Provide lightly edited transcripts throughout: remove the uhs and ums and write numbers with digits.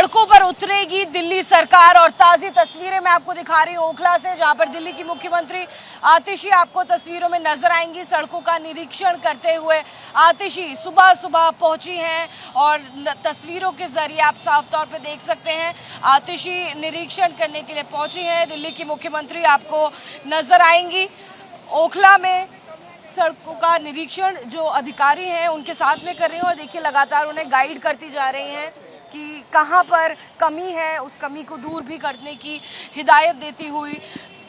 सड़कों पर उतरेगी दिल्ली सरकार और ताज़ी तस्वीरें मैं आपको दिखा रही हूँ ओखला से, जहां पर दिल्ली की मुख्यमंत्री आतिशी आपको तस्वीरों में नजर आएंगी सड़कों का निरीक्षण करते हुए। आतिशी सुबह सुबह पहुंची हैं और तस्वीरों के जरिए आप साफ तौर पे देख सकते हैं आतिशी निरीक्षण करने के लिए पहुंची हैं। दिल्ली की मुख्यमंत्री आपको नजर आएंगी ओखला में सड़कों का निरीक्षण जो अधिकारी हैं उनके साथ में कर रही हैं और देखिए लगातार उन्हें गाइड करती जा रही हैं कि कहां पर कमी है, उस कमी को दूर भी करने की हिदायत देती हुई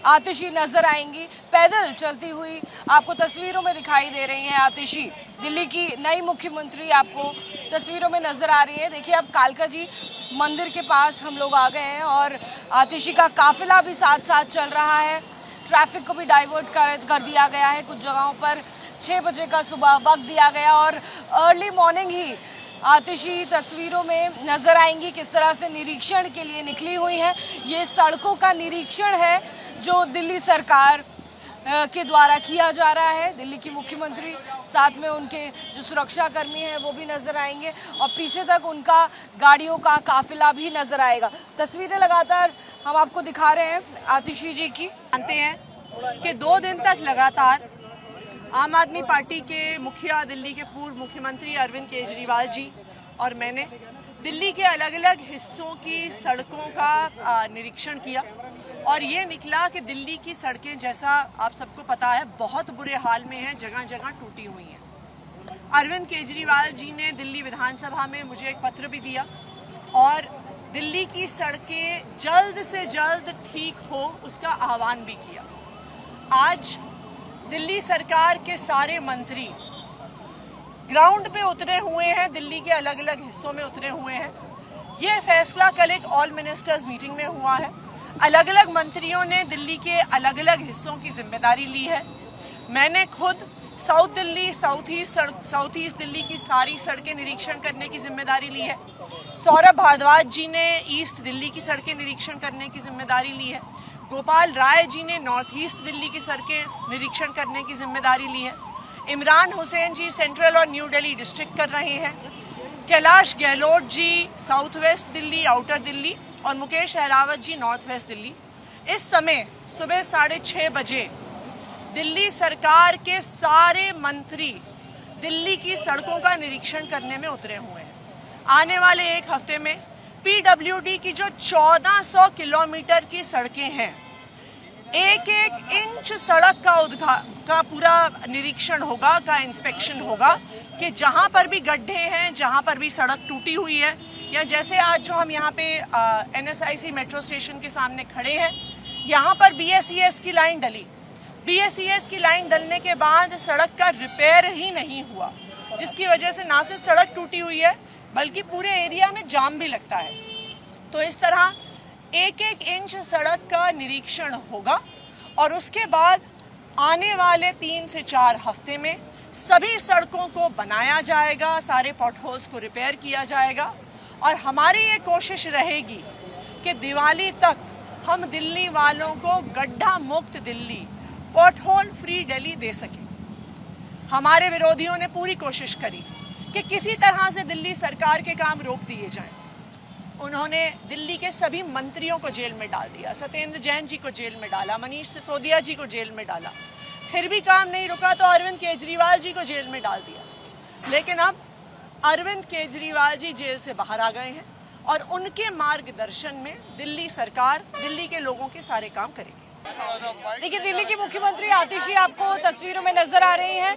आतिशी नजर आएंगी। पैदल चलती हुई आपको तस्वीरों में दिखाई दे रही हैं आतिशी। दिल्ली की नई मुख्यमंत्री आपको तस्वीरों में नजर आ रही है। देखिए अब कालका जी मंदिर के पास हम लोग आ गए हैं और आतिशी का काफिला भी साथ साथ चल रहा है। ट्रैफिक को भी डाइवर्ट कर दिया गया है। कुछ जगहों पर 6 बजे का सुबह वक्त दिया गया और अर्ली मॉर्निंग ही आतिशी तस्वीरों में नजर आएंगी किस तरह से निरीक्षण के लिए निकली हुई हैं। ये सड़कों का निरीक्षण है जो दिल्ली सरकार के द्वारा किया जा रहा है। दिल्ली की मुख्यमंत्री साथ में उनके जो सुरक्षा कर्मी हैं वो भी नजर आएंगे और पीछे तक उनका गाड़ियों का काफिला भी नजर आएगा। तस्वीरें लगातार हम आपको दिखा रहे हैं आतिशी जी की। जानते हैं कि 2 दिन तक लगातार आम आदमी पार्टी के मुखिया दिल्ली के पूर्व मुख्यमंत्री अरविंद केजरीवाल जी और मैंने दिल्ली के अलग अलग हिस्सों की सड़कों का निरीक्षण किया और ये निकला कि दिल्ली की सड़कें जैसा आप सबको पता है बहुत बुरे हाल में हैं, जगह जगह टूटी हुई हैं। अरविंद केजरीवाल जी ने दिल्ली विधानसभा में मुझे एक पत्र भी दिया और दिल्ली की सड़कें जल्द से जल्द ठीक हो उसका आह्वान भी किया। आज दिल्ली सरकार के सारे मंत्री ग्राउंड पे उतरे हुए हैं, दिल्ली के अलग अलग हिस्सों में उतरे हुए हैं। ये फैसला कल एक ऑल मिनिस्टर्स मीटिंग में हुआ है। अलग अलग मंत्रियों ने दिल्ली के अलग अलग हिस्सों की जिम्मेदारी ली है। मैंने खुद south Delhi, south east Delhi की सारी सड़कें निरीक्षण करने की जिम्मेदारी ली है। सौरभ भारद्वाज जी ने ईस्ट दिल्ली की सड़कें निरीक्षण करने की जिम्मेदारी ली है। गोपाल राय जी ने नॉर्थ ईस्ट दिल्ली की सड़कें निरीक्षण करने की जिम्मेदारी ली है। इमरान हुसैन जी सेंट्रल और न्यू दिल्ली डिस्ट्रिक्ट कर रहे हैं। Kailash Gahlot ji south west Delhi, outer Delhi और मुकेश अहलावत जी नॉर्थ वेस्ट दिल्ली। इस समय सुबह 6:30 बजे दिल्ली सरकार के सारे मंत्री दिल्ली की सड़कों का निरीक्षण करने में उतरे हुए हैं। आने वाले एक हफ्ते में पीडब्ल्यूडी की जो 1400 किलोमीटर की सड़कें हैं, एक एक इंच सड़क का पूरा निरीक्षण होगा, का इंस्पेक्शन होगा कि जहां पर भी गड्ढे हैं, जहां पर भी सड़क टूटी हुई है, या जैसे आज जो हम यहाँ पे NSIC मेट्रो स्टेशन के सामने खड़े हैं, यहाँ पर BSES की लाइन डली। BSES की लाइन डलने के बाद सड़क का रिपेयर ही नहीं हुआ, जिसकी वजह से ना सिर्फ सड़क टूटी हुई है बल्कि पूरे एरिया में जाम भी लगता है। तो इस तरह एक एक इंच सड़क का निरीक्षण होगा और उसके बाद आने वाले 3 से 4 हफ्ते में सभी सड़कों को बनाया जाएगा, सारे पॉटहोल्स को रिपेयर किया जाएगा और हमारी ये कोशिश रहेगी कि दिवाली तक हम दिल्ली वालों को गड्ढा मुक्त दिल्ली, पॉटहोल फ्री दिल्ली दे सकें। हमारे विरोधियों ने पूरी कोशिश करी कि किसी तरह से दिल्ली सरकार के काम रोक दिए जाएं। उन्होंने दिल्ली के सभी मंत्रियों को जेल में डाल दिया, सत्येंद्र जैन जी को जेल में डाला, मनीष सिसोदिया जी को जेल में डाला। फिर भी काम नहीं रुका तो अरविंद केजरीवाल जी को जेल में डाल दिया। लेकिन अब अरविंद केजरीवाल जी जेल से बाहर आ गए हैं और उनके मार्गदर्शन में दिल्ली सरकार दिल्ली के लोगों के सारे काम करेगी। देखिए दिल्ली की मुख्यमंत्री आतिशी आपको तस्वीरों में नजर आ रही हैं।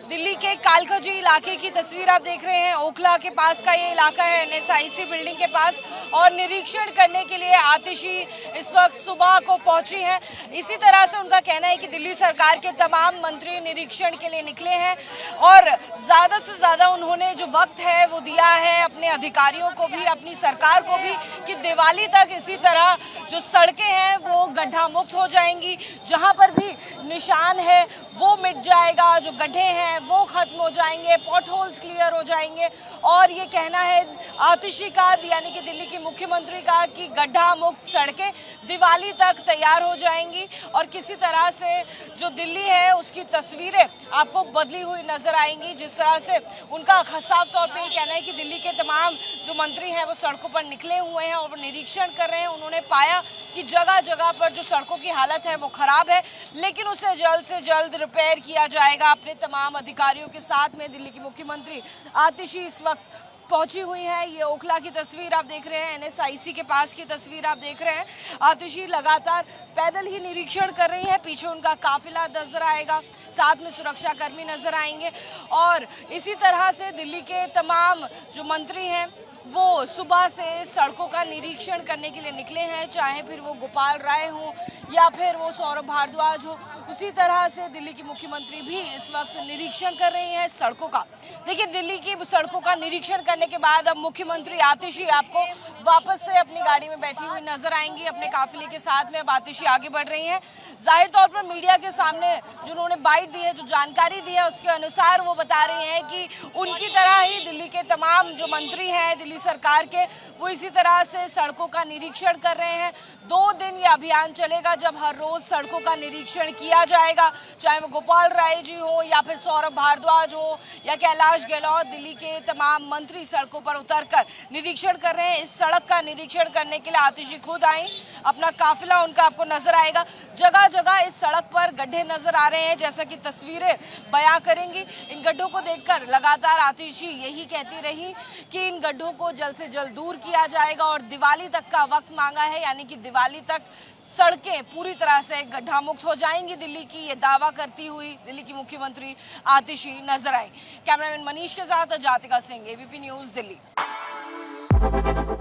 दिल्ली के कालका जी इलाके की तस्वीर आप देख रहे हैं। ओखला के पास का ये इलाका है, NSIC बिल्डिंग के पास, और निरीक्षण करने के लिए आतिशी इस वक्त सुबह को पहुंची हैं। इसी तरह से उनका कहना है कि दिल्ली सरकार के तमाम मंत्री निरीक्षण के लिए निकले हैं और ज़्यादा से ज़्यादा उन्होंने जो वक्त है वो दिया है अपने अधिकारियों को भी, अपनी सरकार को भी, कि दिवाली तक इसी तरह जो सड़कें हैं वो गड्ढा मुक्त हो जाएंगी, जहाँ पर भी निशान है वो मिट जाएगा, जो गड्ढे हैं वो खत्म हो जाएंगे, पॉट होल्स क्लियर हो जाएंगे। और ये कहना है आतिशी का, यानी कि दिल्ली की मुख्यमंत्री का, कि गड्ढा मुक्त सड़कें दिवाली तक तैयार हो जाएंगी और किसी तरह से जो दिल्ली है उसकी तस्वीरें आपको बदली हुई नजर आएंगी। जिस तरह से उनका साफ तौर पे ये कहना है कि दिल्ली के तमाम जो मंत्री हैं वो सड़कों पर निकले हुए हैं और वो निरीक्षण कर रहे हैं। उन्होंने पाया कि जगह जगह पर जो सड़कों की हालत है वो खराब है, लेकिन उसे जल्द से जल्द रिपेयर किया जाएगा। अपने तमाम अधिकारियों के साथ में दिल्ली की मुख्यमंत्री आतिशी इस वक्त पहुंची हुई है। ये ओखला की तस्वीर आप देख रहे हैं, NSIC के पास की तस्वीर आप देख रहे हैं। आतिशी लगातार पैदल ही निरीक्षण कर रही है, पीछे उनका काफिला नजर आएगा, साथ में सुरक्षा कर्मी नजर आएंगे। और इसी तरह से दिल्ली के तमाम जो मंत्री हैं वो सुबह से सड़कों का निरीक्षण करने के लिए निकले हैं, चाहे फिर वो गोपाल राय हो या फिर वो सौरभ भारद्वाज हो। उसी तरह से दिल्ली की मुख्यमंत्री भी इस वक्त निरीक्षण कर रही हैं सड़कों का। देखिए, दिल्ली की सड़कों का निरीक्षण करने के बाद अब मुख्यमंत्री आतिशी आपको वापस से अपनी गाड़ी में बैठी हुई नजर आएंगी। अपने काफिले के साथ में अब आतिशी आगे बढ़ रही हैं। जाहिर तौर पर मीडिया के सामने जो उन्होंने बाइट दी है, जो जानकारी दी है, उसके अनुसार वो बता रही हैं कि उनकी तरह ही दिल्ली के तमाम जो मंत्री हैं दिल्ली सरकार के, वो इसी तरह से सड़कों का निरीक्षण कर रहे हैं। 2 दिन ये अभियान चलेगा जब हर रोज सड़कों का निरीक्षण किया जाएगा, चाहे वो गोपाल राय जी हो या फिर सौरभ भारद्वाज हो या कैलाश गहलोत। दिल्ली के तमाम मंत्री सड़कों पर उतरकर निरीक्षण कर रहे हैं। इस सड़क का निरीक्षण करने के लिए आतिशी खुद आई, अपना काफिला उनका आपको नजर आएगा। जगह जगह इस सड़क पर गड्ढे नजर आ रहे हैं, जैसा कि तस्वीरें बयां करेंगी। इन गड्ढों को देखकर लगातार आतिशी यही कहती रही कि इन गड्ढों को जल्द से जल्द दूर किया जाएगा और दिवाली तक का वक्त मांगा है, यानी कि दिवाली तक सड़कें पूरी तरह से गड्ढा मुक्त हो जाएंगी दिल्ली की। ये दावा करती हुई दिल्ली की मुख्यमंत्री आतिशी नजर आई। कैमरामैन मनीष के साथ Jatika Singh, ABP news, Delhi.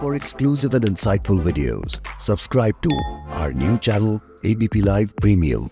For exclusive and insightful videos, subscribe to our new channel ABP Live Premium.